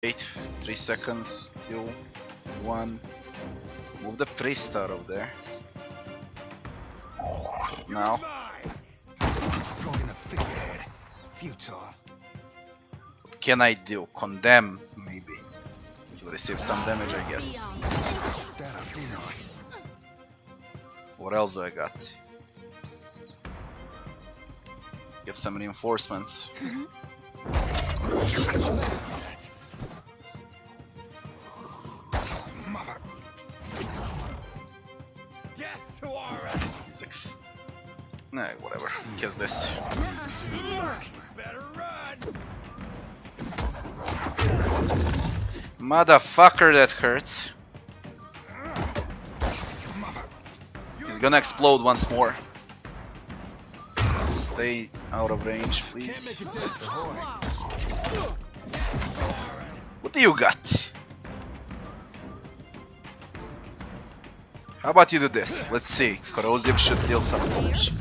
Wait, 3 seconds, 2, 1. Move the priest out of there. Now. What can I do? Condemn, maybe. He'll receive some damage, I guess. What else do I got? Get some reinforcements. Death to our He's nah, whatever. Guess this. better run. Motherfucker, that hurts. He's gonna explode once more. Stay out of range, please. What do you got? How about you do this? Let's see. Corrosive should deal some damage.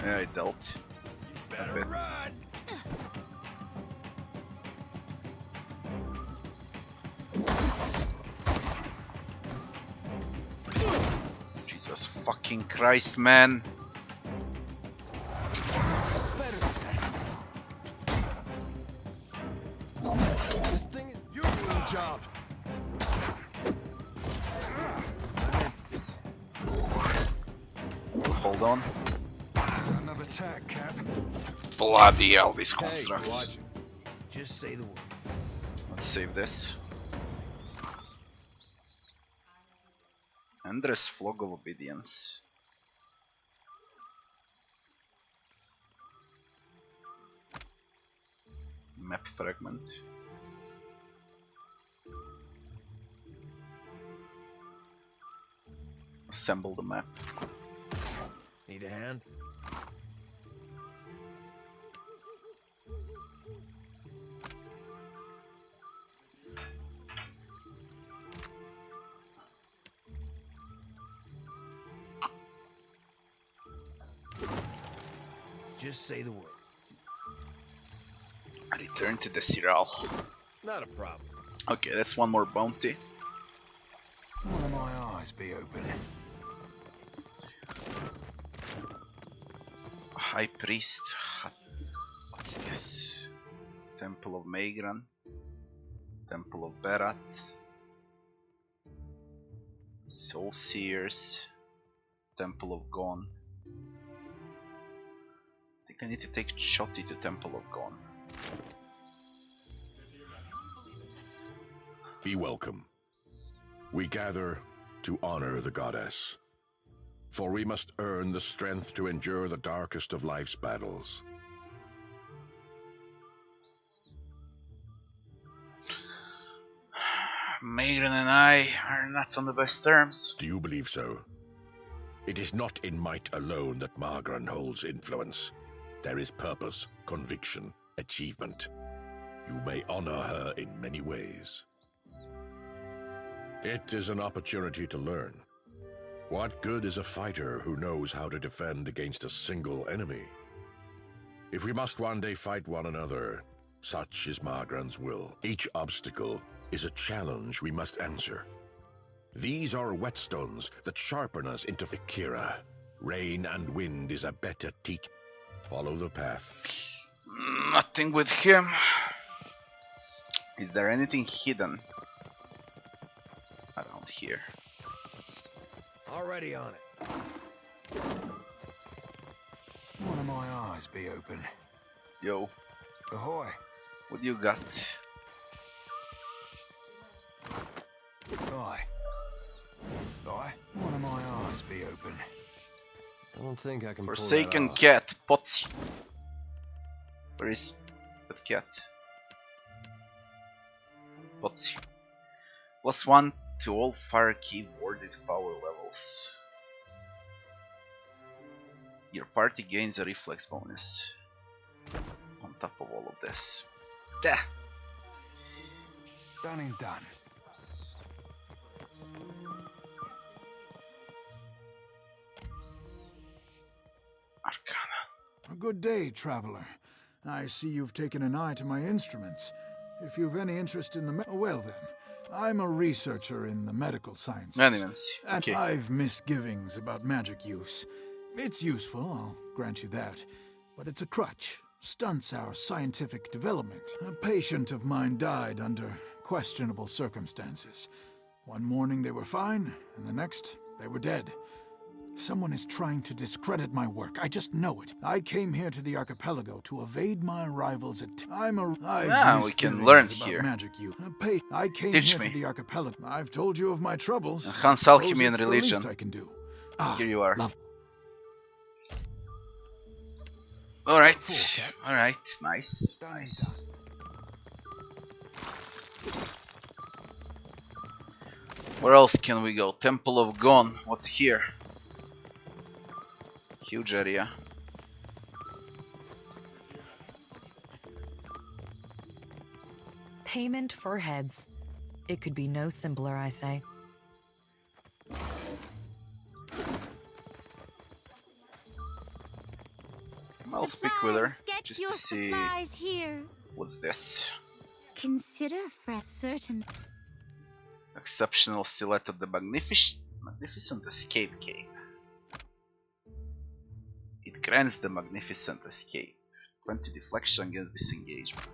Yeah, I dealt a bit. Jesus fucking Christ, man. This thing is your job. Hold on. Another attack, Cap. Bloody hell, these constructs. Just say the word. Let's save this. Endless Flog of Obedience. Map fragment. Assemble the map. Need a hand? Just say the word. Return to the Siral. Not a problem. Okay, that's one more bounty. One of my eyes be open. High Priest. What's this? Temple of Magran. Temple of Berat. Soul Seers. Temple of Gon. I think I need to take Shotty to Temple of Gon. Be welcome. We gather to honor the goddess, for we must earn the strength to endure the darkest of life's battles. Magran and I are not on the best terms. Do you believe so? It is not in might alone that Magran holds influence. There is purpose, conviction, achievement. You may honor her in many ways. It is an opportunity to learn. What good is a fighter who knows how to defend against a single enemy? If we must one day fight one another, such is Magran's will. Each obstacle is a challenge we must answer. These are whetstones that sharpen us into Kira. Rain and wind is a better teacher. Follow the path. Nothing with him. Is there anything hidden around here? Already on it. One of my eyes be open. Yo, Ahoy. what do you got? Aye. Aye. One of my eyes be open. I don't think I can Forsaken pull that off. cat, Potsy. Where is that cat? Potsy. +1 to all fire key warded power levels. Your party gains a reflex bonus on top of all of this. Dah. Done and done. Arcana. A good day, traveler. I see you've taken an eye to my instruments. If you've any interest in the well then, I'm a researcher in the medical sciences. Elements. And Okay. I've misgivings about magic use. It's useful, I'll grant you that. But it's a crutch. Stunts our scientific development. A patient of mine died under questionable circumstances. One morning they were fine, and the next they were dead. Someone is trying to discredit my work. I just know it. I came here to the archipelago to evade my rivals at. We can learn here. Magic use. I came Teach here me. to the archipelago. I've told you of my troubles. Enhance Suppose alchemy and it's the religion. least I can do. Here you are. Love. Alright. Alright. Nice. Nice. Where else can we go? Temple of Gon. What's here? Huge area. Payment for heads. It could be no simpler, I say. I'll speak with her Get just your to see supplies here. what's this. Consider for certain. Exceptional stiletto, the magnificent escape cape. It grants the magnificent escape. 20 deflection against disengagement.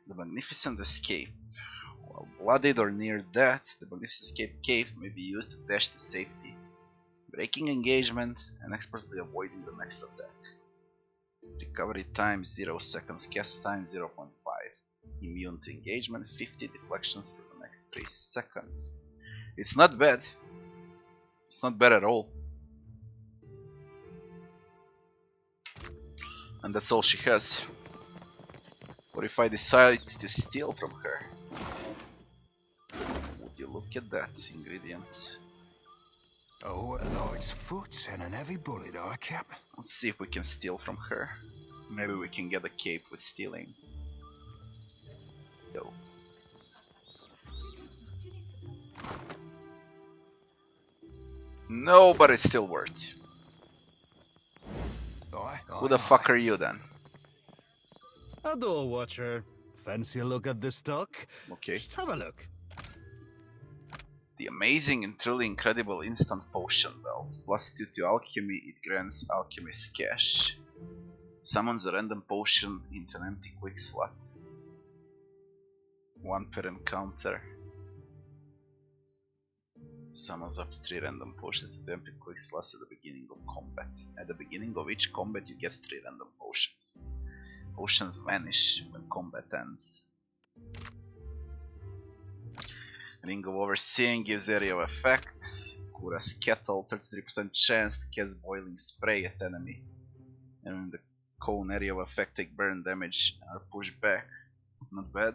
The magnificent escape. While bloodied or near death, the magnificent escape cape may be used to dash to safety, breaking engagement and expertly avoiding the next attack. Recovery time 0 seconds, cast time 0.5. Immune to engagement, 50 deflections for the next 3 seconds. It's not bad. It's not bad at all. And that's all she has. What if I decide to steal from her? Would you look at that ingredient? Oh, a lord's foot and an heavy bullet, our cap. Let's see if we can steal from her. Maybe we can get a cape with stealing. Yo. No, but it's still worth. Who the fuck are you then? A door watcher. Fancy a look at this stock? Okay. Just have a look. The amazing and truly incredible instant potion belt. +2 to alchemy, it grants alchemist cash. Summons a random potion into an empty quick slot. 1 per encounter. Summons up to 3 random potions at the empty quick slots at the beginning of combat. At the beginning of each combat you get 3 random potions. Potions vanish when combat ends. Ring of Overseeing gives area of effect. Kura's Kettle, 33% chance to cast boiling spray at enemy. And in the cone area of effect take burn damage or push back. Not bad.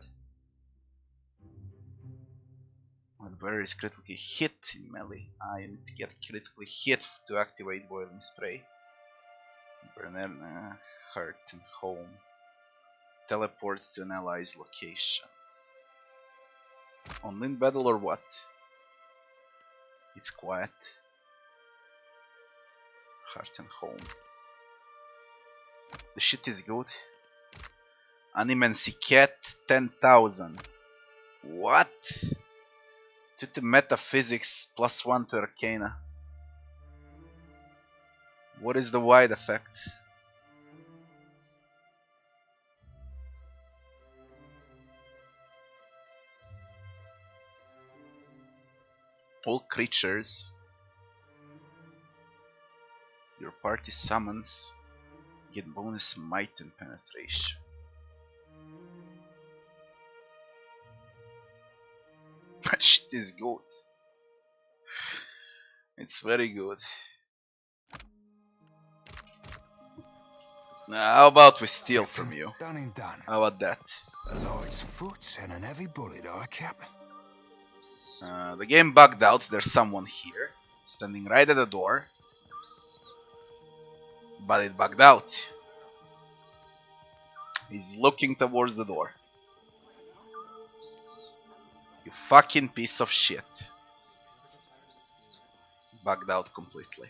When bearer is critically hit in melee. You need to get critically hit to activate boiling spray. Burn heart and home. Teleport to an ally's location. On in battle or what? It's quiet. Heart and home. The shit is good. Animancy Cat 10,000. What? Due to metaphysics +1 to arcana. What is the wide effect? All creatures your party summons get bonus might and penetration. That shit is good. It's very good. Now, how about we steal from you? Done and done. How about that? A lord's foot and an heavy bullet, our cap. The game bugged out. There's someone here, standing right at the door. But it bugged out. He's looking towards the door. You fucking piece of shit. Bugged out completely.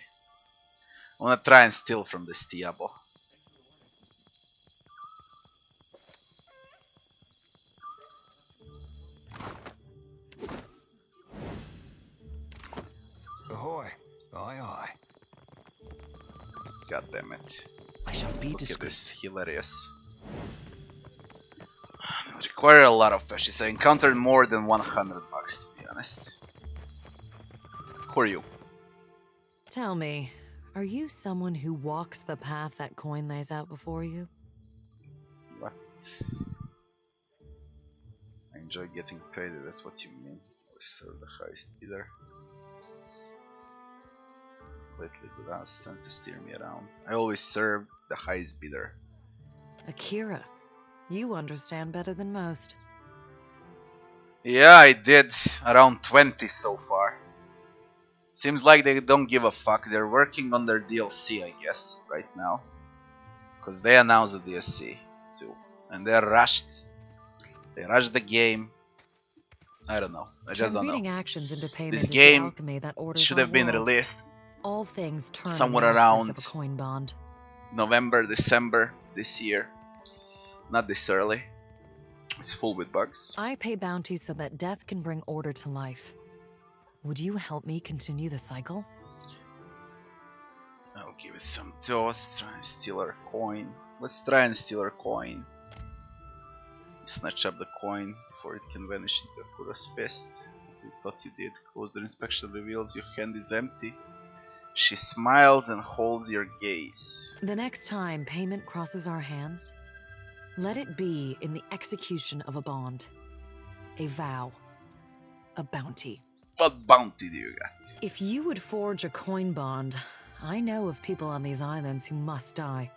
I wanna try and steal from this Tiabo. God damn it. I shall be Look at discreet. this, hilarious. It required a lot of patches. I encountered more than 100 bugs, to be honest. Who are you? Tell me, are you someone who walks the path that coin lays out before you? What? I enjoy getting paid, that's what you mean. Always serve the highest bidder. Lately, good ass tend to steer me around. I always serve the highest bidder. Akira, you understand better than most. Yeah, I did. Around 20 so far. Seems like they don't give a fuck. They're working on their DLC, I guess, right now. Because they announced the DLC too. And they're rushed. They rushed the game. I don't know. I just don't Transmuting know. actions into payment This is the game alchemy that orders should our have been world. released All things turn somewhere in the access around of a coin bond. November, December this year. Not this early. It's full with bugs. I pay bounties so that death can bring order to life. Would you help me continue the cycle? I'll give it some thought. Try and steal our coin. Let's try and steal our coin. Snatch up the coin before it can vanish into Akura's fist. You thought you did. Closer inspection reveals your hand is empty. She smiles and holds your gaze. The next time payment crosses our hands, let it be in the execution of a bond, a vow, a bounty. What bounty do you got? If you would forge a coin bond, I know of people on these islands who must die.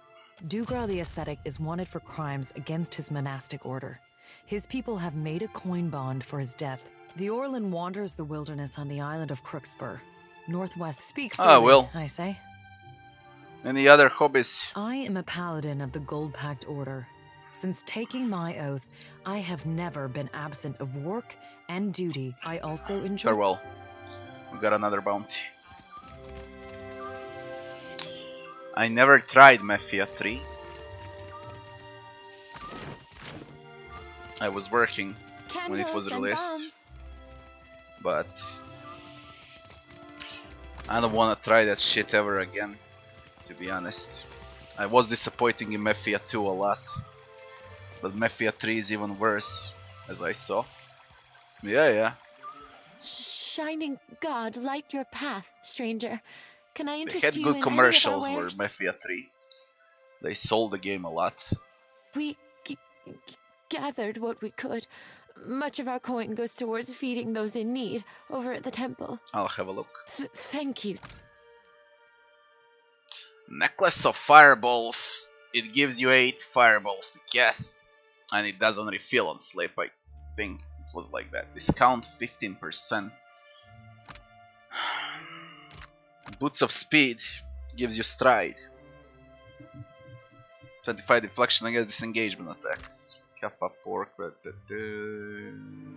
Dugra the Ascetic is wanted for crimes against his monastic order. His people have made a coin bond for his death. The Orlan wanders the wilderness on the island of Crookspur. Northwest. Speak freely, well. I say. Any other hobbies? I am a paladin of the Gold Pact Order. Since taking my oath, I have never been absent of work and duty. I also enjoy... Farewell. We got another bounty. I never tried Mafia 3. I was working when it was released, but I don't want to try that shit ever again, to be honest. I was disappointing in Mafia 2 a lot, but Mafia 3 is even worse, as I saw. Yeah. Shining God, light your path, stranger. Can I They interest had you good in commercials any of our were wares? Mafia 3. They sold the game a lot. We gathered what we could. Much of our coin goes towards feeding those in need over at the temple. I'll have a look. Thank you. Necklace of fireballs. It gives you 8 fireballs to cast, and it doesn't refill on sleep. I think it was like that. Discount 15%. Boots of speed gives you stride. 25 deflection against disengagement attacks. Kappa pork.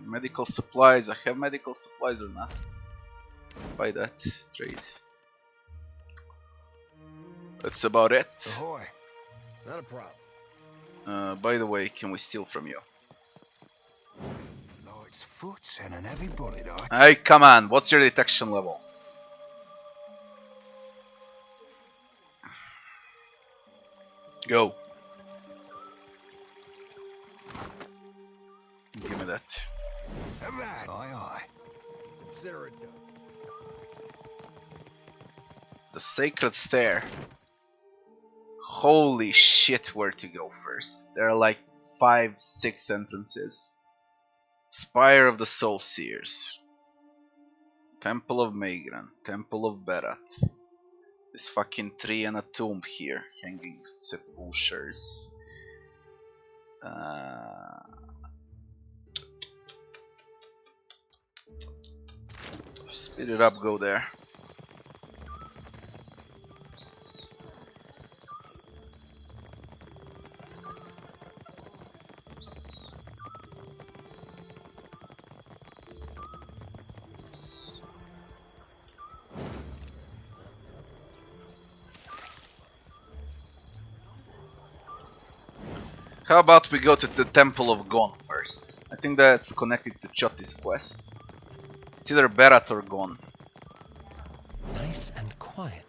Medical supplies. I have medical supplies or not? Buy that. Trade. That's about it. Ahoy. Not a problem. By the way, can we steal from you? Lord's foot's and an heavy bullet, Hey, come on. What's your detection level? Go. Give me that. Aye, aye. Consider it done. The Sacred Stair. Holy shit, where to go first? There are like 5-6 entrances. Spire of the Soul Seers. Temple of Magran. Temple of Berat. This fucking tree and a tomb here. Hanging sepulchres. Speed it up, go there. How about we go to the Temple of Gon first? I think that's connected to Choti's quest. It's either Berat or Gon. Nice and quiet.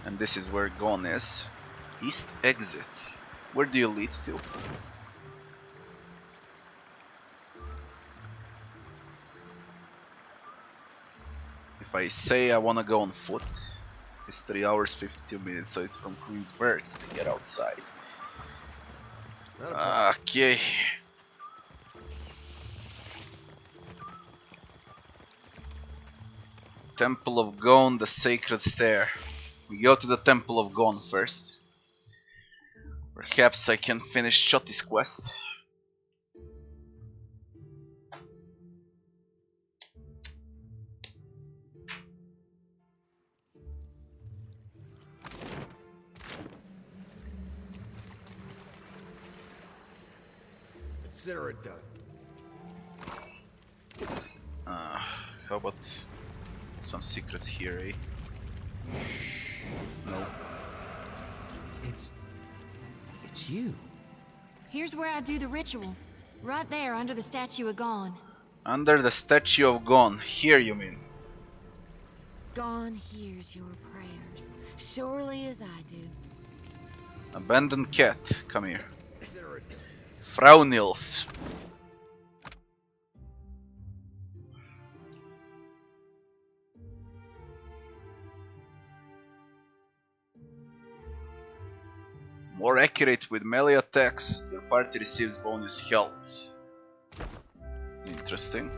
And this is where Gon is. East exit. Where do you lead to? If I say I wanna go on foot, it's 3 hours 52 minutes, so it's from Queensburg to get outside. Okay. Temple of Gon, the Sacred Stair. We go to the Temple of Gon first. Perhaps I can finish Choti's quest. Consider it done. How about some secrets here, eh? No. It's you. Here's where I do the ritual. Right there under the statue of Gon. Under the statue of Gon. Here, you mean? Gon hears your prayers, surely as I do. Abandoned cat. Come here. Frau Nils. More accurate with melee attacks, your party receives bonus health. Interesting.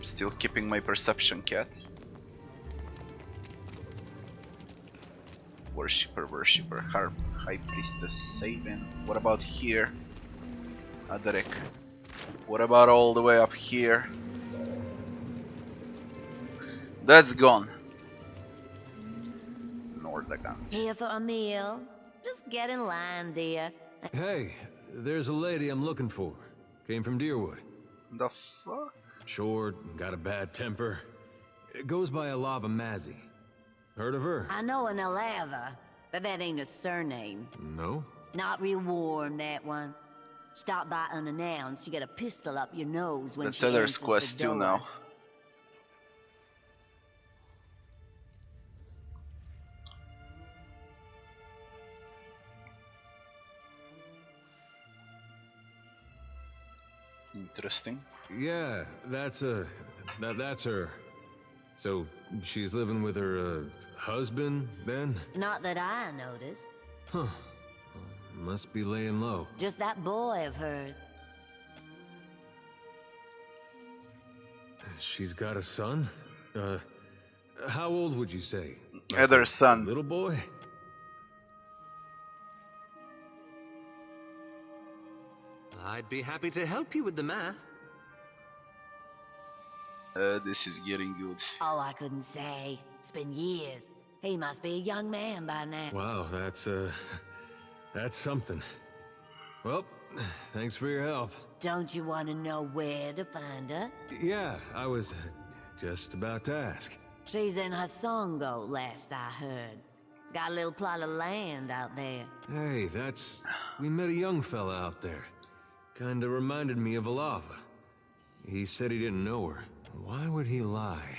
Still keeping my perception, cat. Worshipper, harp, high priestess, saving. What about here? Adaric. What about all the way up here? That's gone. Here for a meal? Just get in line, dear. Hey, there's a lady I'm looking for. Came from Deerwood. The fuck? Short, got a bad temper. It goes by Alava Mazzy. Heard of her? I know an Alava, but that ain't a surname. No? Not real warm, that one. Stop by unannounced, you get a pistol up your nose when That's she Other's answers quest the too door. now. Interesting. Yeah, that's her. So, she's living with her, husband, then? Not that I noticed. Huh. Must be laying low. Just that boy of hers. She's got a son? How old would you say? Other son. Little boy? I'd be happy to help you with the math. This is getting good. Oh, I couldn't say. It's been years. He must be a young man by now. Wow, that's something. Well, thanks for your help. Don't you want to know where to find her? Yeah, I was just about to ask. She's in Hasongo, last I heard. Got a little plot of land out there. Hey, we met a young fella out there. Kinda reminded me of Alava. He said he didn't know her. Why would he lie?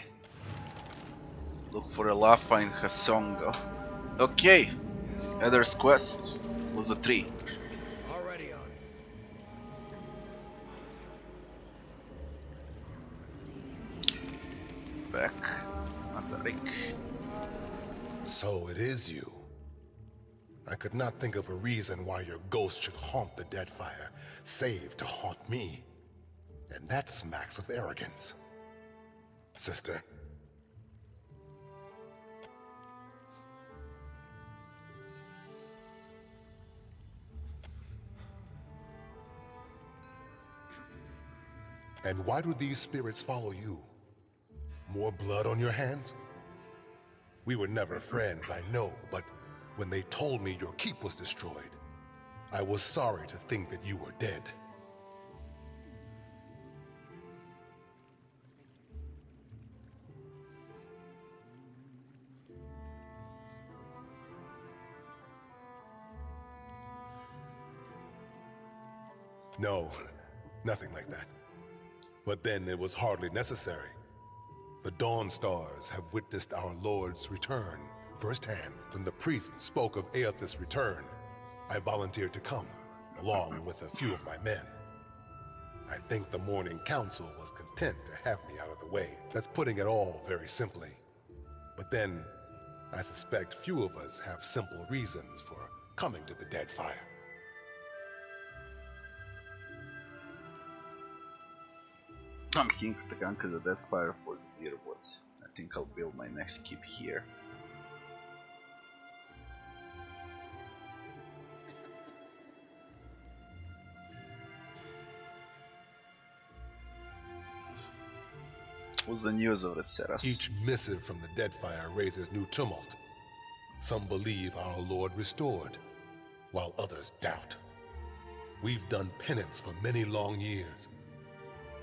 Look for a Lafa in Hasongo. Okay. Other's quest was a 3. Already on. Back. Adaric. So it is you. I could not think of a reason why your ghost should haunt the Deadfire, save to haunt me. And that smacks of arrogance. Sister. And why do these spirits follow you? More blood on your hands? We were never friends, I know, but when they told me your keep was destroyed, I was sorry to think that you were dead. No, nothing like that. But then it was hardly necessary. The Dawn Stars have witnessed our Lord's return firsthand. When the priest spoke of Aethys' return, I volunteered to come, along with a few of my men. I think the Morning Council was content to have me out of the way. That's putting it all very simply. But then, I suspect few of us have simple reasons for coming to the Deadfire. I'm keen to conquer the Deadfire for the Deerwood. I think I'll build my next keep here. What's the news of it, Ceras? Each missive from the Deadfire raises new tumult. Some believe our Lord restored, while others doubt. We've done penance for many long years.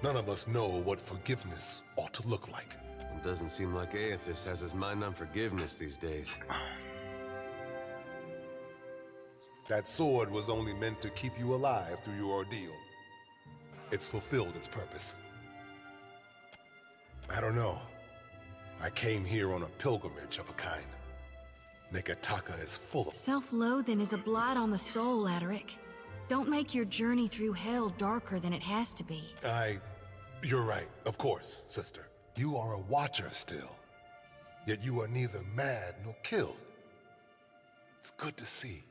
None of us know what forgiveness ought to look like. It doesn't seem like Aethys has his mind on forgiveness these days. That sword was only meant to keep you alive through your ordeal. It's fulfilled its purpose. I don't know. I came here on a pilgrimage of a kind. Nekataka is full of... Self-loathing is a blight on the soul, Adaric. Don't make your journey through hell darker than it has to be. You're right, of course, sister. You are a watcher still. Yet you are neither mad nor killed. It's good to see.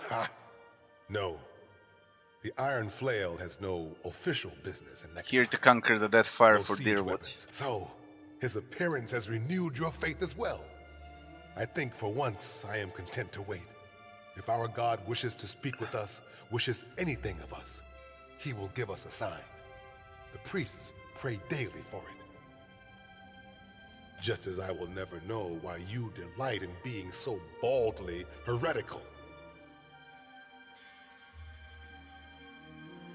Ha! No. The Iron Flail has no official business in Nekataka. Here to conquer the Deadfire for siege Deerwood. weapons. So, his appearance has renewed your faith as well. I think for once I am content to wait. If our God wishes to speak with us, wishes anything of us, he will give us a sign. The priests pray daily for it. Just as I will never know why you delight in being so baldly heretical.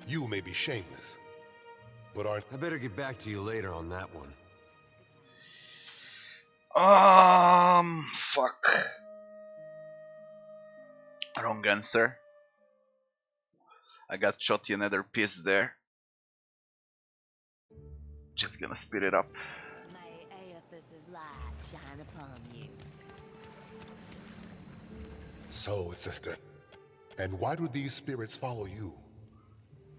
You may be shameless, but aren't... I better get back to you later on that one. Fuck. Wrong answer. I got shot in another piece there. Just gonna speed it up. May Aethys' light shine upon you. So, sister, and why do these spirits follow you?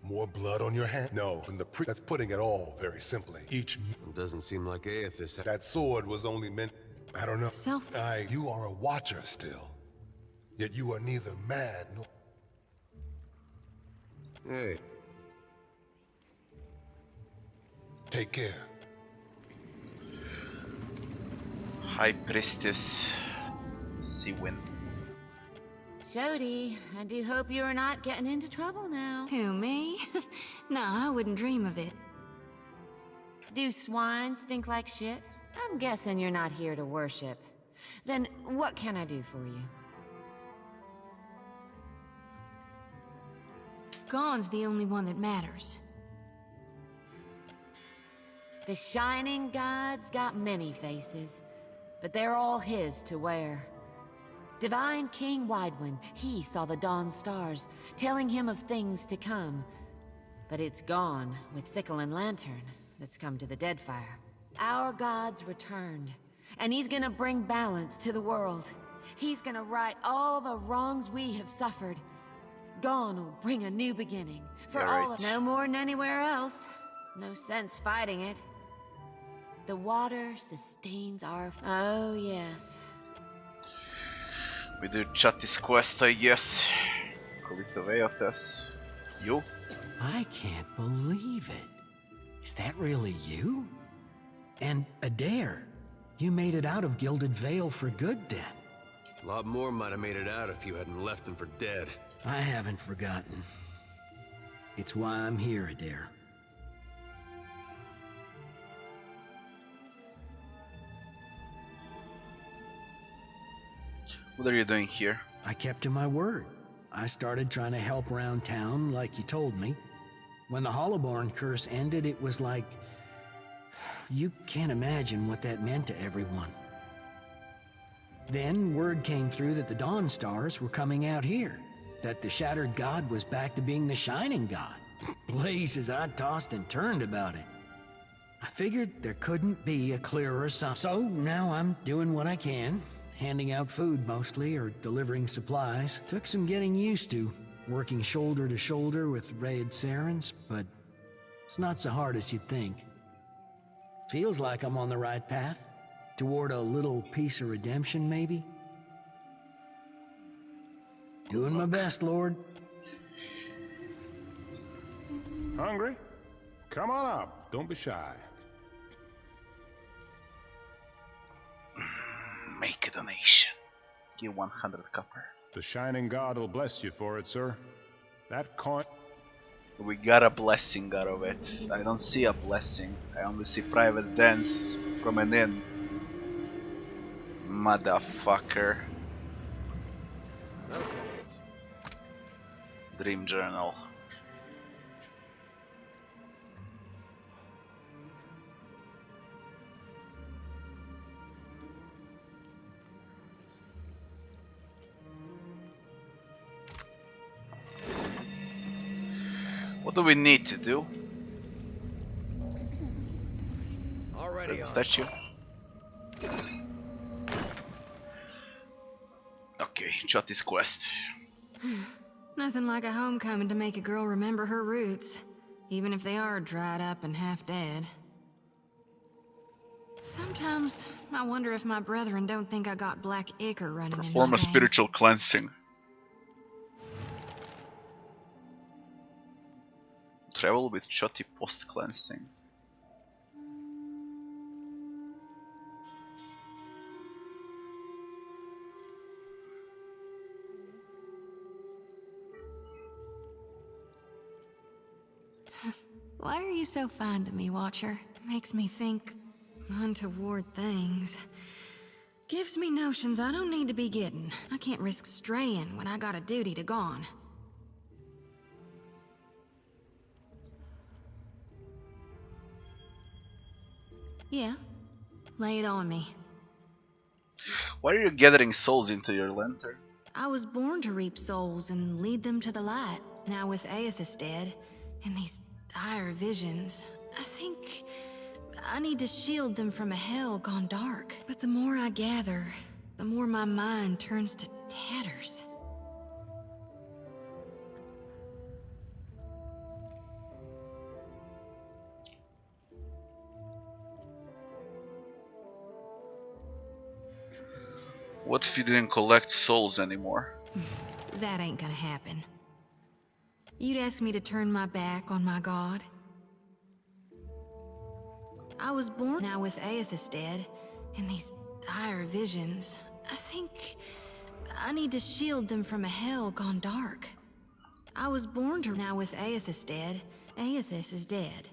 More blood on your hand? No, and that's putting it all very simply. Each... It doesn't seem like Aethys... That sword was only meant... I don't know. Self... You are a watcher still. Yet you are neither mad nor... Hey. Take care. High Priestess Siwin. Jody, I do hope you're not getting into trouble now. Who, me? No, I wouldn't dream of it. Do swine stink like shit? I'm guessing you're not here to worship. Then what can I do for you? Gon's the only one that matters. The Shining God's got many faces, but they're all his to wear. Divine King Widewind, he saw the dawn stars, telling him of things to come. But it's gone with Sickle and Lantern that's come to the Deadfire. Our God's returned, and he's gonna bring balance to the world. He's gonna right all the wrongs we have suffered. Gone will bring a new beginning for all of... No more than anywhere else. No sense fighting it. The water sustains our... Oh, yes. We do Chatty's quest, I guess. Collect of Aethys. You? I can't believe it. Is that really you? And Adair, you made it out of Gilded Vale for good then. A lot more might have made it out if you hadn't left them for dead. I haven't forgotten. It's why I'm here, Adair. What are you doing here? I kept to my word. I started trying to help around town like you told me. When the Hollowborn curse ended, it was like... You can't imagine what that meant to everyone. Then word came through that the Dawn Stars were coming out here, that the Shattered God was back to being the Shining God. Blazes, I tossed and turned about it. I figured there couldn't be a clearer sign. So now I'm doing what I can, handing out food mostly, or delivering supplies. Took some getting used to, working shoulder to shoulder with Red Sarens, but it's not so hard as you'd think. Feels like I'm on the right path. Toward a little piece of redemption, maybe? Doing my best, Lord. Hungry? Come on up. Don't be shy. Make a donation. Give 100 copper. The Shining God will bless you for it, sir. That coin... We got a blessing out of it. I don't see a blessing. I only see private dance coming in. Motherfucker. Dream journal. What do we need to do? Already the statue. Okay, Chotti's quest. Nothing like a homecoming to make a girl remember her roots, even if they are dried up and half dead. Sometimes I wonder if my brethren don't think I got black ichor running in my Perform a veins. spiritual cleansing. Travel with Chotti post cleansing. Why are you so fond of me, Watcher? Makes me think untoward things. Gives me notions I don't need to be getting. I can't risk straying when I got a duty to gone. Yeah, lay it on me. Why are you gathering souls into your lantern? I was born to reap souls and lead them to the light. Now with Aethys dead, and these dire visions, I think I need to shield them from a hell gone dark. But the more I gather, the more my mind turns to tatters. What if you didn't collect souls anymore? That ain't gonna happen. You'd ask me to turn my back on my god? I was born now with Aethys dead, and these dire visions. I think I need to shield them from a hell gone dark. I was born to now with Aethys dead. Aethys is dead,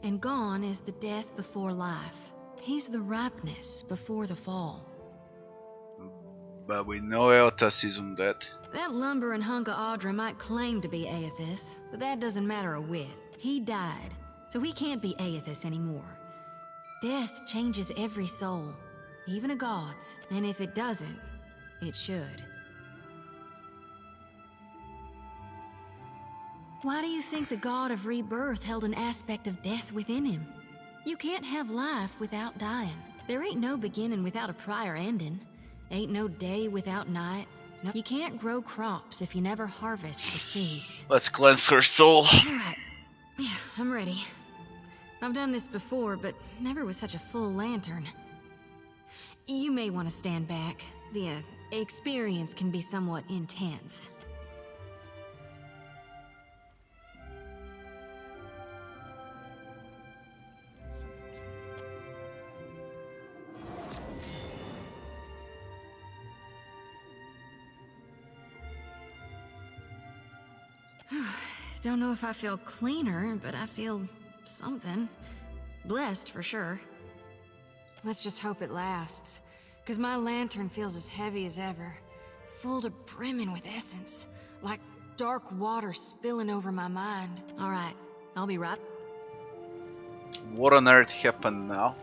and gone is the death before life. He's the ripeness before the fall. But we know Eotas isn't dead. That lumbering hunk of Audra might claim to be Aethys, but that doesn't matter a whit. He died, so he can't be Aethys anymore. Death changes every soul, even a god's, and if it doesn't, it should. Why do you think the god of rebirth held an aspect of death within him? You can't have life without dying. There ain't no beginning without a prior ending. Ain't no day without night. No, you can't grow crops if you never harvest the seeds. Let's cleanse her soul. Alright. Yeah, I'm ready. I've done this before, but never with such a full lantern. You may want to stand back. The experience can be somewhat intense. Don't know if I feel cleaner, but I feel something. Blessed for sure. Let's just hope it lasts, because my lantern feels as heavy as ever, full to brimming with essence, like dark water spilling over my mind. All right, I'll be right. What on earth happened now?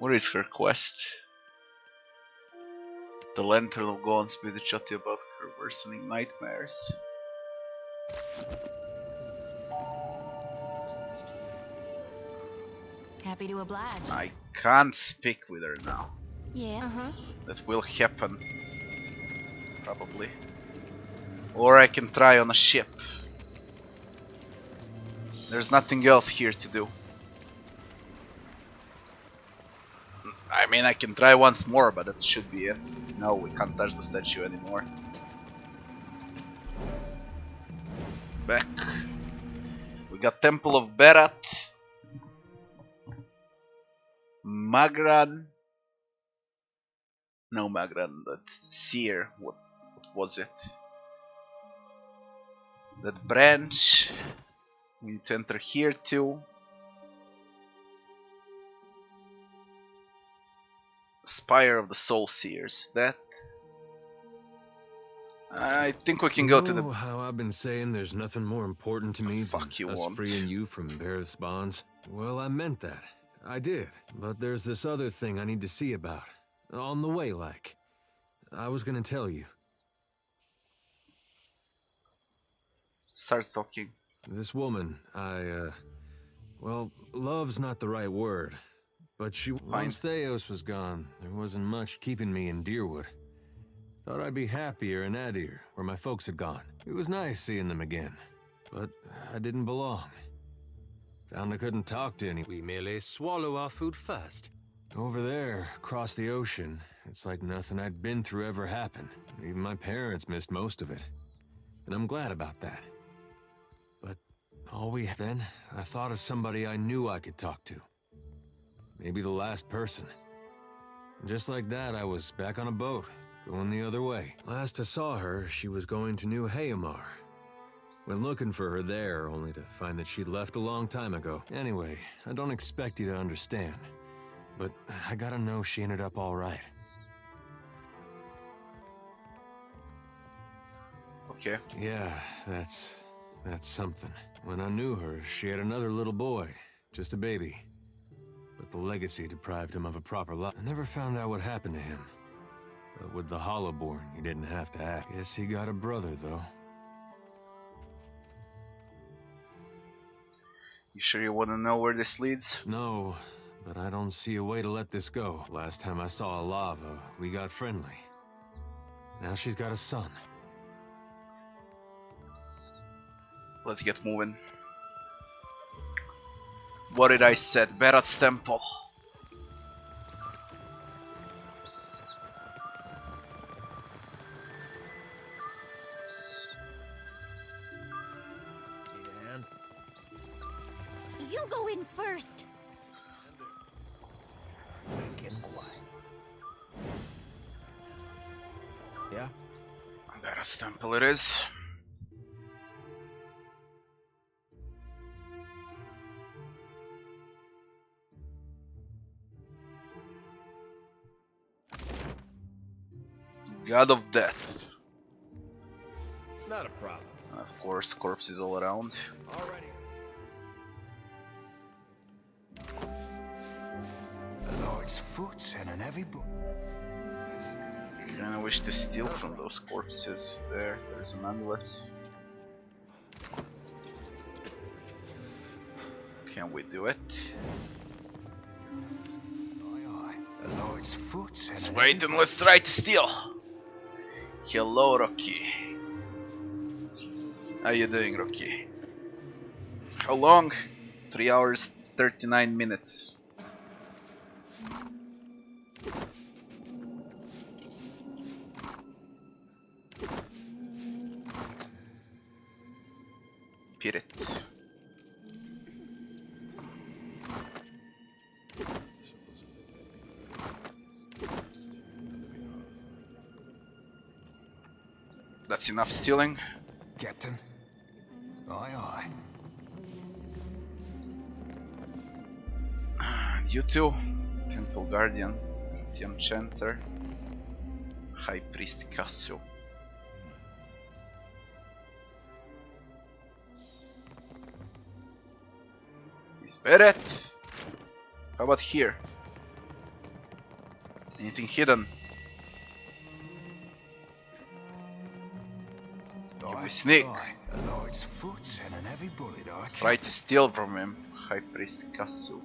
What is her quest? The Lantern of Gaunt's be the chatty about her worsening nightmares. Happy to oblige. I can't speak with her now. Yeah. That will happen. Probably. Or I can try on a ship. There's nothing else here to do. I mean, I can try once more, but that should be it. No, we can't touch the statue anymore. Back. We got Temple of Berat. Magran. No, Magran, that Seer. What was it? That branch. We need to enter here too. Spire of the Soul Seers. That. I think we can go to the. How I've been saying there's nothing more important to me than you us want. freeing you from Bareth's bonds. Well, I meant that. I did. But there's this other thing I need to see about. On the way, like. I was gonna tell you. Start talking. This woman, well, love's not the right word. But once Theos was gone, there wasn't much keeping me in Deerwood. Thought I'd be happier in Adir, where my folks had gone. It was nice seeing them again. But I didn't belong. Found I couldn't talk to any. We merely swallow our food first. Over there, across the ocean, it's like nothing I'd been through ever happened. Even my parents missed most of it. And I'm glad about that. But then, I thought of somebody I knew I could talk to. Maybe the last person. And just like that, I was back on a boat, going the other way. Last I saw her, she was going to New Hayamar. Went looking for her there, only to find that she'd left a long time ago. Anyway, I don't expect you to understand. But I gotta know she ended up all right. Okay. Yeah, that's something. When I knew her, she had another little boy, just a baby. But the legacy deprived him of a proper life. I never found out what happened to him. But with the Hollowborn, he didn't have to act. Guess he got a brother, though. You sure you want to know where this leads? No, but I don't see a way to let this go. Last time I saw Alava, we got friendly. Now she's got a son. Let's get moving. What did I say? Berat's Temple. You go in first. Yeah? Berat's Temple it is. God of Death. Not a problem. And of course, corpses all around. Alrighty. The Lord's foot's in an heavy book. Kinda wish to steal from those corpses. There's an amulet. Can we do it? The Lord's foot's in Let's an wait and let's try to steal. Hello, Rocky. How you doing, Rocky? How long? 3 hours, 39 minutes. Pirit. That's enough stealing. Captain. Aye, aye. And you too. Temple Guardian, the Enchanter, High Priest Cassio. Is Beret? How about here? Anything hidden? Can we sneak? A light's foot and an heavy bullet, Try to steal from him, High Priest Kasu.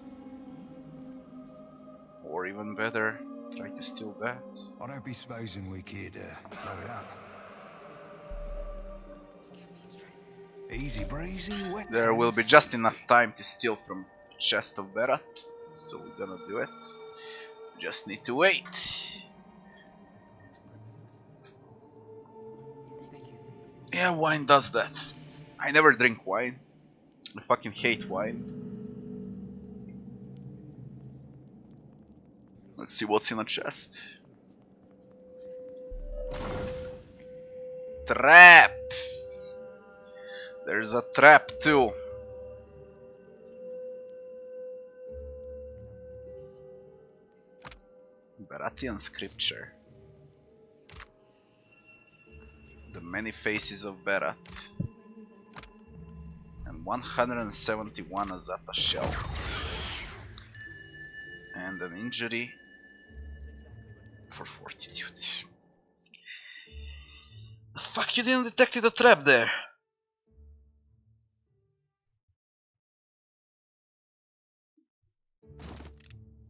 Or even better, try to steal that. I don't be supposing we could blow it up. Easy breezy, wet. There will be just enough time to steal from chest of Berat, so we're gonna do it. Just need to wait. Yeah, wine does that. I never drink wine. I fucking hate wine. Let's see what's in a chest. Trap! There's a trap too. Baratian scripture. The many faces of Berat. And 171 Azata shells. And an injury for fortitude. The fuck, you didn't detect the trap there?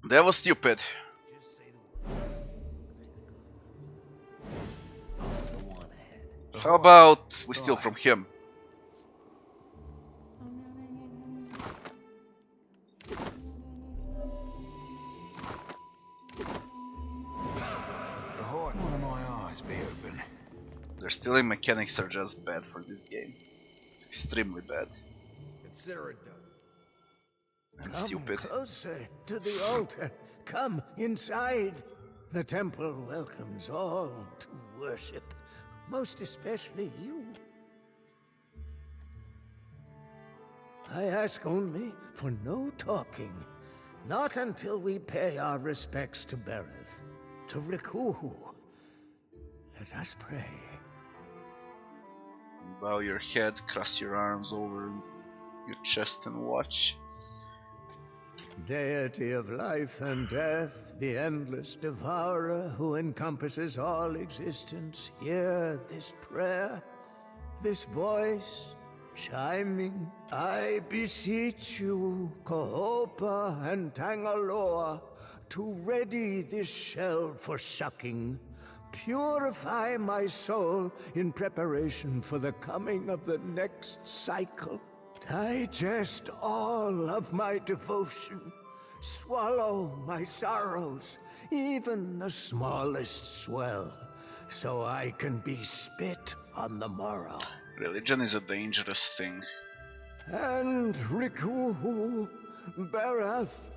That was stupid. How about we steal from him? One of my eyes be open. Their stealing mechanics are just bad for this game. Extremely bad. Consider it done. And Come stupid. Closer to the altar. Come inside. The temple welcomes all to worship, most especially you. I ask only for no talking. Not until we pay our respects to Bereth, to Rikuhu. Let us pray. Bow your head, cross your arms over your chest and watch. Deity of life and death, the endless devourer who encompasses all existence, hear this prayer, this voice chiming. I beseech you, Kohopa and Tangaloa, to ready this shell for sucking. Purify my soul in preparation for the coming of the next cycle. Digest all of my devotion. Swallow my sorrows, even the smallest swell, so I can be spit on the morrow. Religion is a dangerous thing. And Rikuhu, Berath,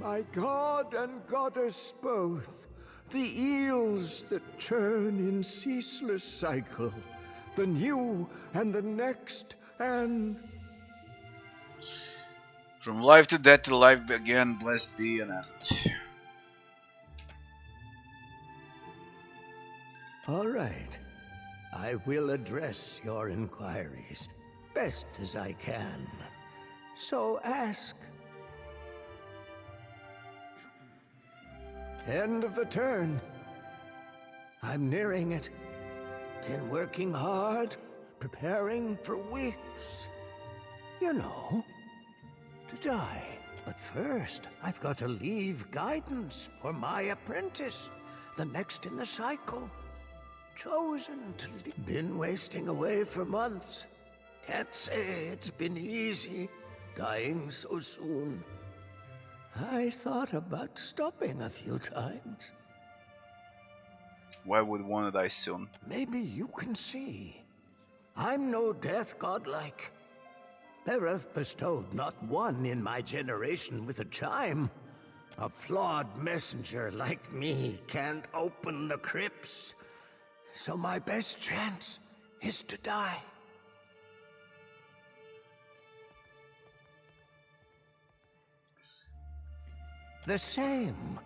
my god and goddess both, the eels that churn in ceaseless cycle, the new and the next, and from life to death till life again, blessed be an end. all right. I will address your inquiries best as I can. So ask. End of the turn. I'm nearing it. Been working hard, preparing for weeks. You know, to die. But first, I've got to leave guidance for my apprentice, the next in the cycle. Chosen to leave. Been wasting away for months. Can't say it's been easy, dying so soon. I thought about stopping a few times. Why would one die soon? Maybe you can see. I'm no death godlike. Bereth bestowed not one in my generation with a chime. A flawed messenger like me can't open the crypts. So my best chance is to die. The same.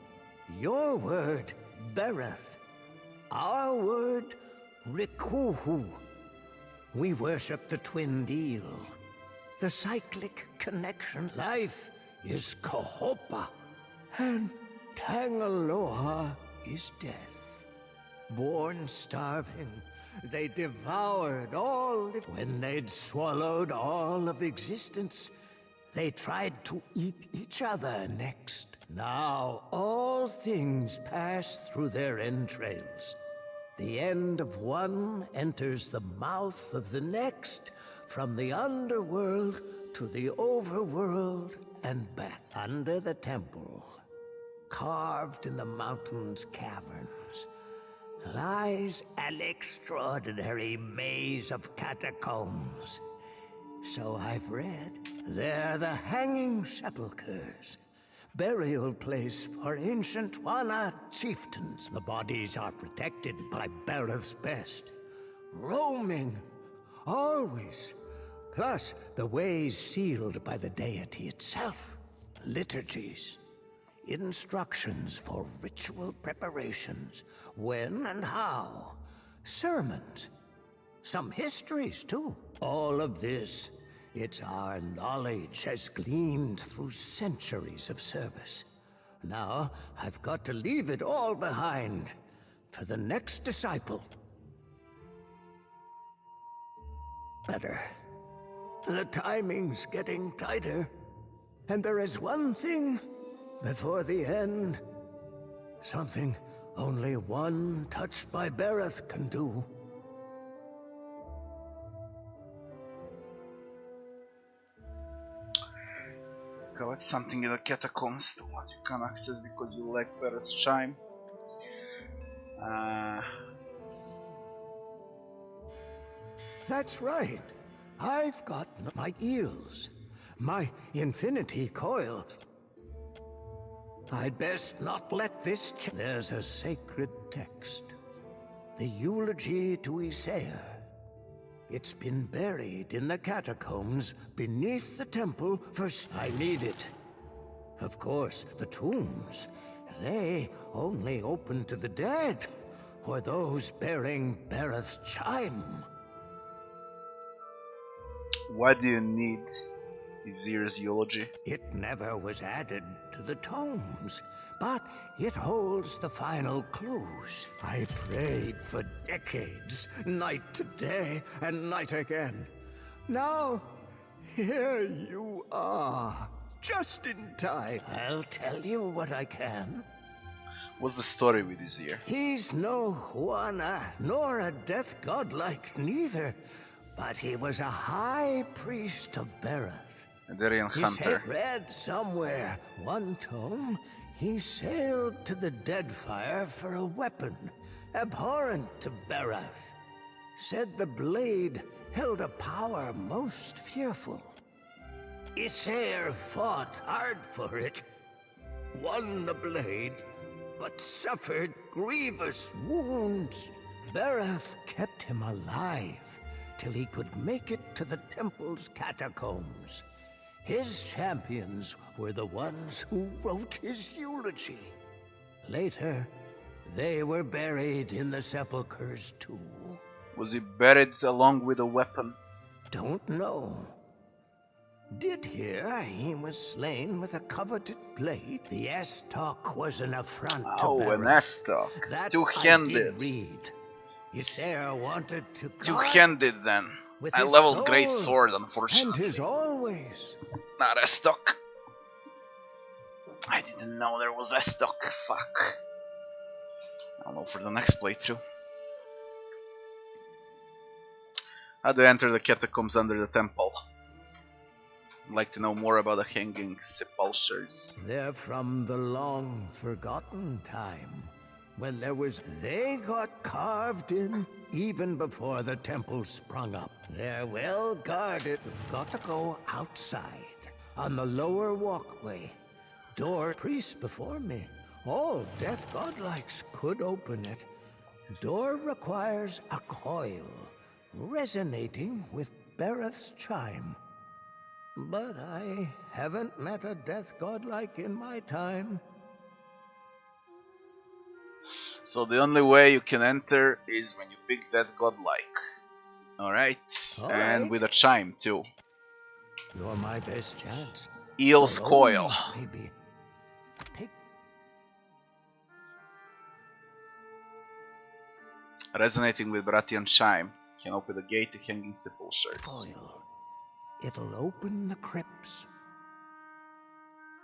Your word, Bereth. Our word, Rikuhu. We worship the twin deal. The cyclic connection. Life is Kohopa. And Tangaloa is death. Born starving, they devoured all. When they'd swallowed all of existence, they tried to eat each other next. Now all things pass through their entrails. The end of one enters the mouth of the next, from the underworld to the overworld and back. Under the temple, carved in the mountain's caverns, lies an extraordinary maze of catacombs. So I've read. They're the hanging sepulchres, burial place for ancient Wana chieftains. The bodies are protected by Bereth's best, roaming, always. Plus, the ways sealed by the deity itself. Liturgies, instructions for ritual preparations, when and how, sermons, some histories too. All of this, it's our knowledge has gleaned through centuries of service. Now, I've got to leave it all behind for the next disciple. Better. The timing's getting tighter, and there is one thing before the end. Something only one touched by Bereth can do. Collect something in the catacombs to what you can access because you lack Bereth's chime. That's right. I've got my eels, my infinity coil. I'd best not let this There's a sacred text. The eulogy to Isaiah. It's been buried in the catacombs beneath the temple I need it. Of course, the tombs, they only open to the dead, or those bearing Bereth's chime. Why do you need Izir's eulogy? It never was added to the tomes, but it holds the final clues. I prayed for decades, night to day and night again. Now, here you are, just in time. I'll tell you what I can. What's the story with Izir? He's no Wana, nor a death godlike neither, but he was a high priest of Bereth. A Darien hunter. He read somewhere, one tome, he sailed to the Deadfire for a weapon, abhorrent to Bereth. Said the blade held a power most fearful. Issair fought hard for it, won the blade, but suffered grievous wounds. Bereth kept him alive till he could make it to the temple's catacombs. His champions were the ones who wrote his eulogy. Later, they were buried in the sepulchres too. Was he buried along with a weapon? Don't know. Did hear he was slain with a coveted blade. The Estok was an affront to Bereth. An Estok. Two-handed. I did read. Issair wanted to Two-handed then. I leveled great sword, unfortunately. And his always. Not Estok. I didn't know there was Estok. Fuck. I'll know for the next playthrough. How do I enter the catacombs under the temple? I'd like to know more about the hanging sepulchres. They're from the long forgotten time, when they got carved in even before the temple sprung up. They're well guarded. We've got to go outside, on the lower walkway. Door priests before me. All death godlikes could open it. Door requires a coil, resonating with Bereth's chime. But I haven't met a death godlike in my time. So the only way you can enter is when you pick that godlike. Alright? And with a chime too. You're my best chance. Eel's coil. Maybe. Resonating with Brathian chime can open the gate to hanging sepulchres. Coil. It'll open the crypts.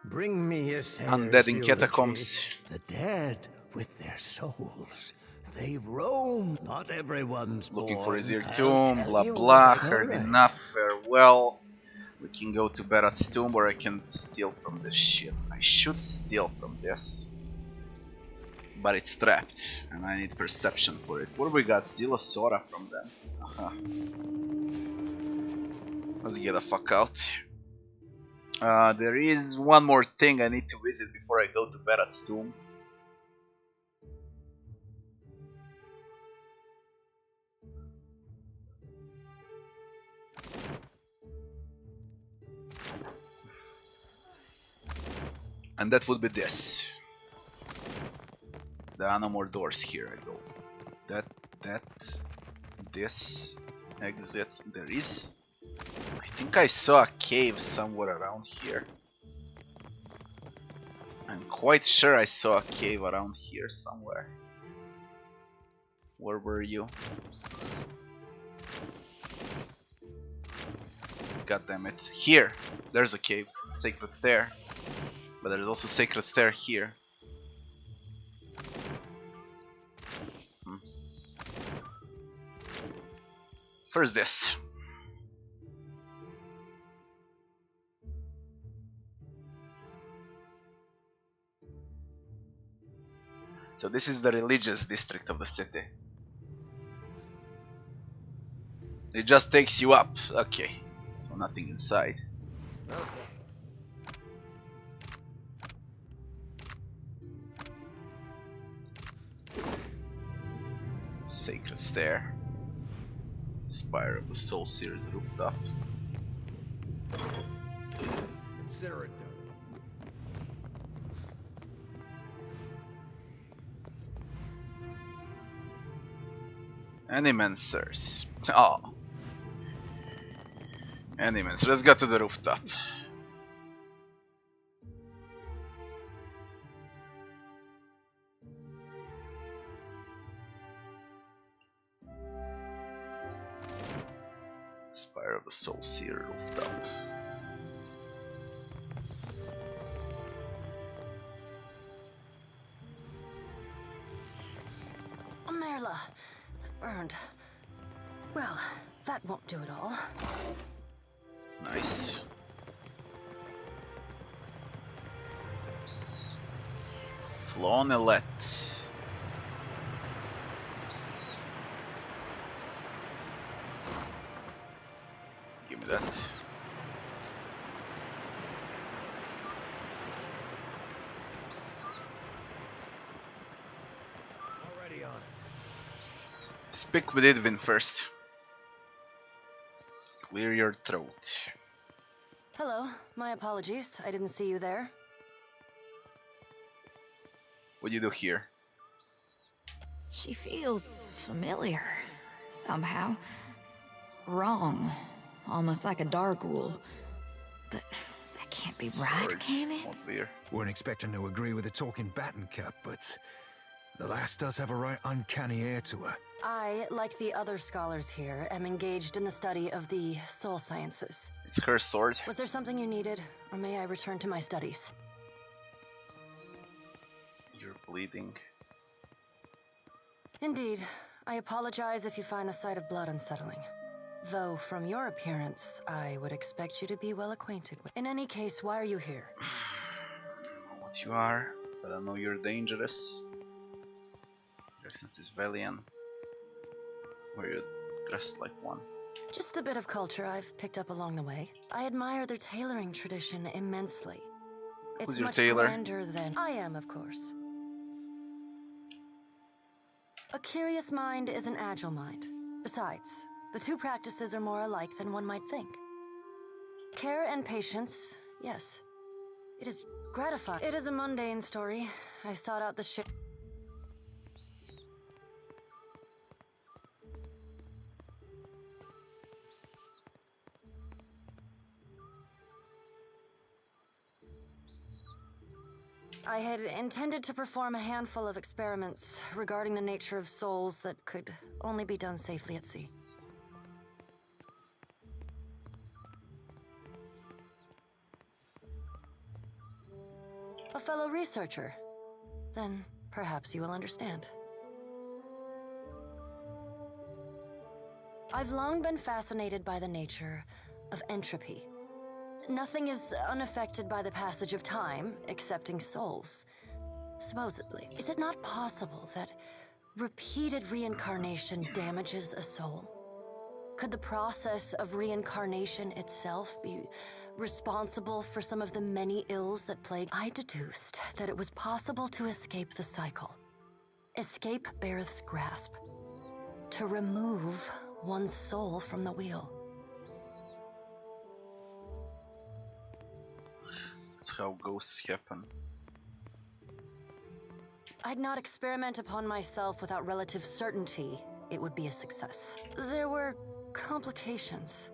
Bring me a Undead in catacombs. The dead with their souls. They roam. Not everyone's Looking born. for his ear I'll tomb, tell blah you blah, what. heard Alright. enough, farewell. We can go to Berat's tomb where I can steal from this shit. I should steal from this. But it's trapped, and I need perception for it. What do we got? Zilosora from them. Let's get the fuck out. There is one more thing I need to visit before I go to Berat's tomb. And that would be this. There are no more doors here. I go. This, exit. There is. I think I saw a cave somewhere around here. I'm quite sure I saw a cave around here somewhere. Where were you? God damn it. Here! There's a cave. Sacred Stair. But there's also Sacred Stair here. First this. So this is the religious district of the city. It just takes you up. Okay. So nothing inside. Sacred Stair. Spire of the Soul Series rooftop. Consider it done. Animancers. Oh. Animancers. Let's go to the rooftop. Spire of the Soul Seer rooftop. Merla. Burned. Well, that won't do it all. Nice. Flonelette. Give me that. Already on it. Speak with Edwin first. Clear your throat. Hello. My apologies. I didn't see you there. What do you do here? She feels familiar, somehow. Wrong. Almost like a Darghoul. But that can't be right, can it? Weren't expecting to agree with the talking baton cap, but the lass does have a right uncanny air to her. I, like the other scholars here, am engaged in the study of the soul sciences. It's her sword. Was there something you needed, or may I return to my studies? You're bleeding. Indeed. I apologize if you find the sight of blood unsettling. Though, from your appearance, I would expect you to be well acquainted with. In any case, why are you here? I don't know what you are, but I know you're dangerous. Your accent is Valian. Or you're dressed like one. Just a bit of culture I've picked up along the way. I admire their tailoring tradition immensely. It's Who's your much tailor? grander than I am, of course. A curious mind is an agile mind. Besides, the two practices are more alike than one might think. Care and patience, yes. It is gratifying. It is a mundane story. I sought out the ship. I had intended to perform a handful of experiments regarding the nature of souls that could only be done safely at sea. A fellow researcher. Then perhaps you will understand. I've long been fascinated by the nature of entropy. Nothing is unaffected by the passage of time, excepting souls. Supposedly. Is it not possible that repeated reincarnation damages a soul? Could the process of reincarnation itself be responsible for some of the many ills that plague? I deduced that it was possible to escape the cycle. Escape Bareth's grasp. To remove one's soul from the wheel. That's how ghosts happen. I'd not experiment upon myself without relative certainty it would be a success. There were complications.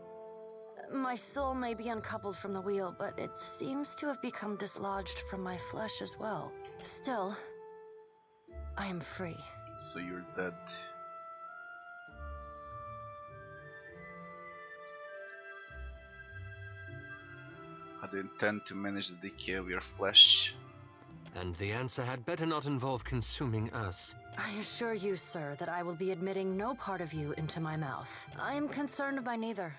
My soul may be uncoupled from the wheel, but it seems to have become dislodged from my flesh as well. Still, I am free. So you're dead. How do you intend to manage the decay of your flesh? And the answer had better not involve consuming us. I assure you, sir, that I will be admitting no part of you into my mouth. I am concerned by neither.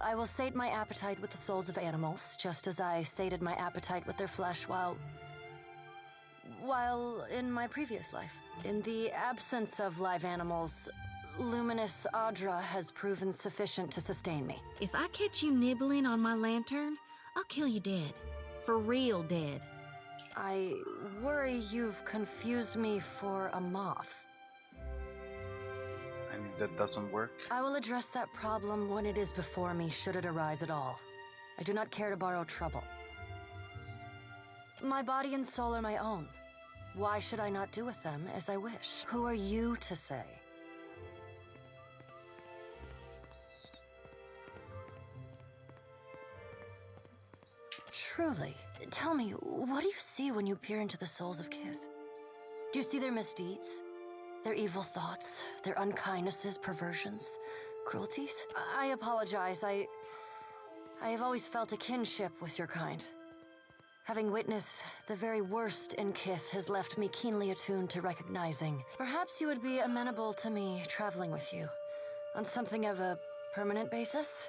I will sate my appetite with the souls of animals, just as I sated my appetite with their flesh while in my previous life. In the absence of live animals, luminous Audra has proven sufficient to sustain me. If I catch you nibbling on my lantern, I'll kill you dead. For real dead. I worry you've confused me for a moth. And if that doesn't work? I will address that problem when it is before me, should it arise at all. I do not care to borrow trouble. My body and soul are my own. Why should I not do with them as I wish? Who are you to say? Truly, tell me, what do you see when you peer into the souls of Kith? Do you see their misdeeds? Their evil thoughts? Their unkindnesses, perversions, cruelties? I apologize, I have always felt a kinship with your kind. Having witnessed the very worst in Kith has left me keenly attuned to recognizing. Perhaps you would be amenable to me traveling with you, on something of a permanent basis?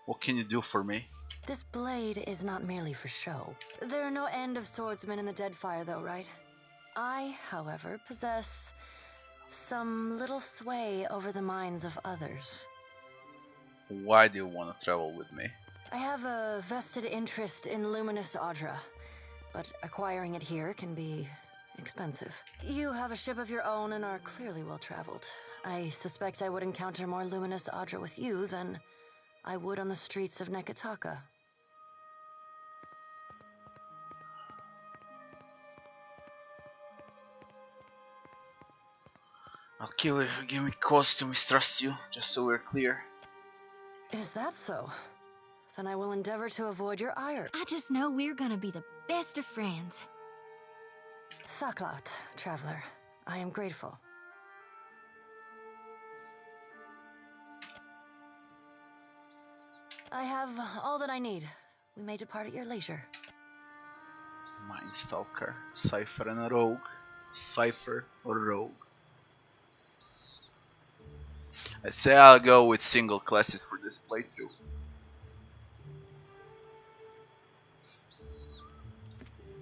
What can you do for me? This blade is not merely for show. There are no end of swordsmen in the Deadfire, though, right? I, however, possess some little sway over the minds of others. Why do you want to travel with me? I have a vested interest in luminous Audra, but acquiring it here can be expensive. You have a ship of your own and are clearly well-traveled. I suspect I would encounter more luminous Audra with you than I would on the streets of Nekataka. I'll kill you if you give me cause to mistrust you, just so we're clear. Is that so? Then I will endeavor to avoid your ire. I just know we're gonna be the best of friends. Thaklat, traveler. I am grateful. I have all that I need. We may depart at your leisure. Mindstalker, Cypher and a Rogue. Cypher or Rogue. I'd say I'll go with single classes for this playthrough.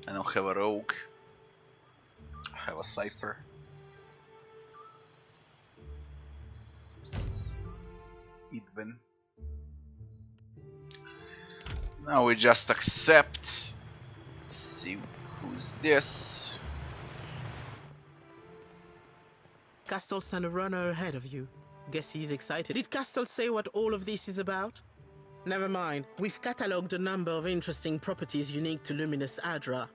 I don't have a Rogue. I have a Cypher. Idvin. Now we just accept. Let's see who's this. Castle sent a runner ahead of you. Guess he's excited. Did Castle say what all of this is about? Never mind. We've catalogued a number of interesting properties unique to Luminous Adra.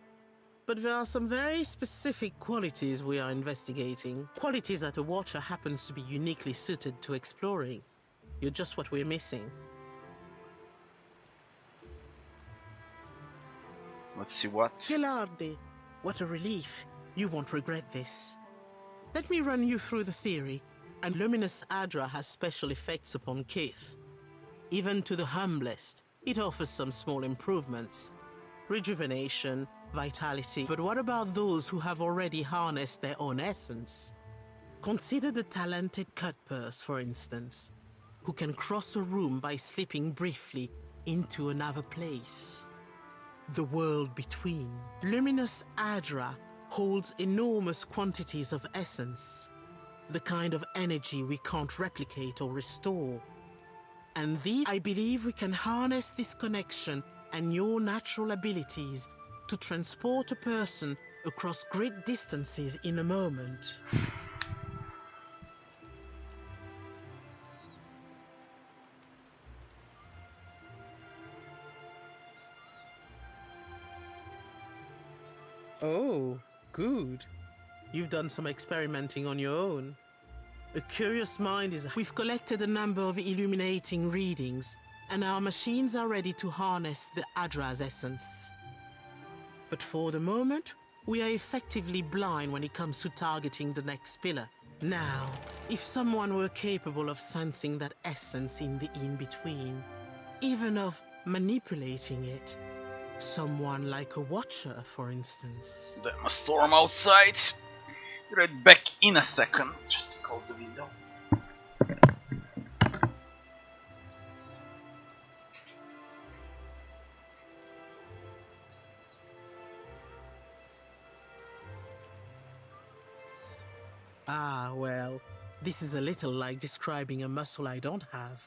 But there are some very specific qualities we are investigating. Qualities that a Watcher happens to be uniquely suited to exploring. You're just what we're missing. Let's see what. Gelarde, what a relief. You won't regret this. Let me run you through the theory. And Luminous Adra has special effects upon Keith. Even to the humblest, it offers some small improvements. Rejuvenation, vitality. But what about those who have already harnessed their own essence? Consider the talented Cutpurse, for instance, who can cross a room by slipping briefly into another place. The world between. Luminous Adra holds enormous quantities of essence, the kind of energy we can't replicate or restore. And I believe we can harness this connection and your natural abilities to transport a person across great distances in a moment. Oh, good. You've done some experimenting on your own. A curious mind is... We've collected a number of illuminating readings, and our machines are ready to harness the Adra's essence. But for the moment, we are effectively blind when it comes to targeting the next pillar. Now, if someone were capable of sensing that essence in the in-between, even of manipulating it, someone like a watcher, for instance. Then a storm outside. Be right back in a second, just to close the window. Ah, well, this is a little like describing a muscle I don't have.